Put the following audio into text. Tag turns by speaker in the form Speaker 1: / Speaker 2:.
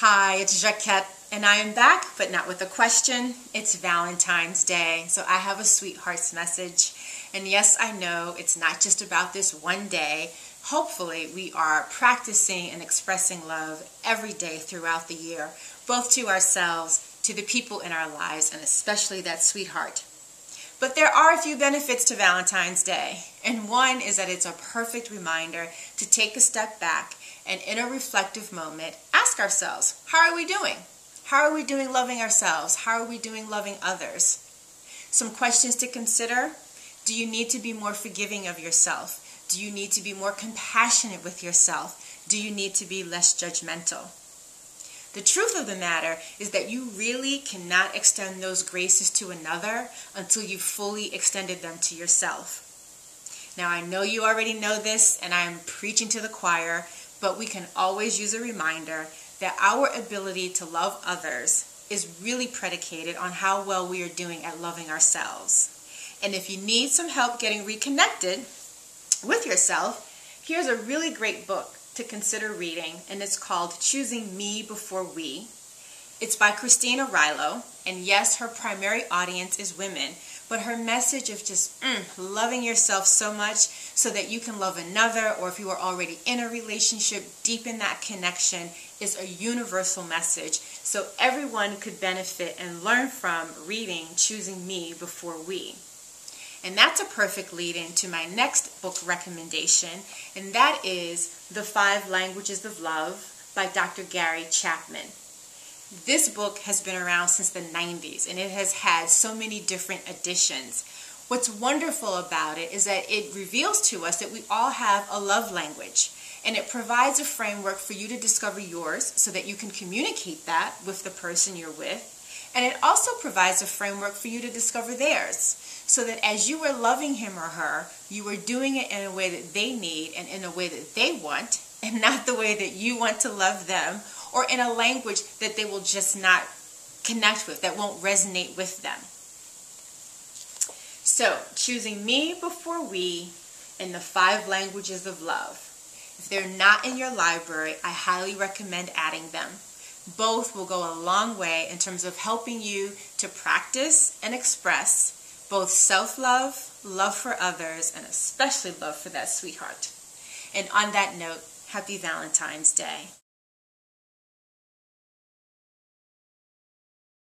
Speaker 1: Hi, it's Jacquette, and I am back, but not with a question. It's Valentine's Day, so I have a sweetheart's message. And yes, I know it's not just about this one day. Hopefully, we are practicing and expressing love every day throughout the year, both to ourselves, to the people in our lives, and especially that sweetheart. But there are a few benefits to Valentine's Day, and one is that it's a perfect reminder to take a step back and in a reflective moment, ask ourselves, how are we doing? How are we doing loving ourselves? How are we doing loving others? Some questions to consider. Do you need to be more forgiving of yourself? Do you need to be more compassionate with yourself? Do you need to be less judgmental? The truth of the matter is that you really cannot extend those graces to another until you've fully extended them to yourself. Now, I know you already know this, and I am preaching to the choir, but we can always use a reminder that our ability to love others is really predicated on how well we are doing at loving ourselves. And if you need some help getting reconnected with yourself, here's a really great book to consider reading, and it's called Choosing Me Before We. It's by Christina Rilo, and yes, her primary audience is women, but her message of just loving yourself so much so that you can love another, or if you are already in a relationship, deepen that connection, is a universal message. So everyone could benefit and learn from reading Choosing Me Before We. And that's a perfect lead-in to my next book recommendation, and that is The 5 Languages of Love by Dr. Gary Chapman. This book has been around since the 90s, and it has had so many different editions. What's wonderful about it is that it reveals to us that we all have a love language, and it provides a framework for you to discover yours so that you can communicate that with the person you're with. And it also provides a framework for you to discover theirs, so that as you are loving him or her, you are doing it in a way that they need and in a way that they want, and not the way that you want to love them, or in a language that they will just not connect with, that won't resonate with them. So, Choosing Me Before We and The 5 Languages of Love. If they're not in your library, I highly recommend adding them. Both will go a long way in terms of helping you to practice and express both self-love, love for others, and especially love for that sweetheart. And on that note, happy Valentine's Day.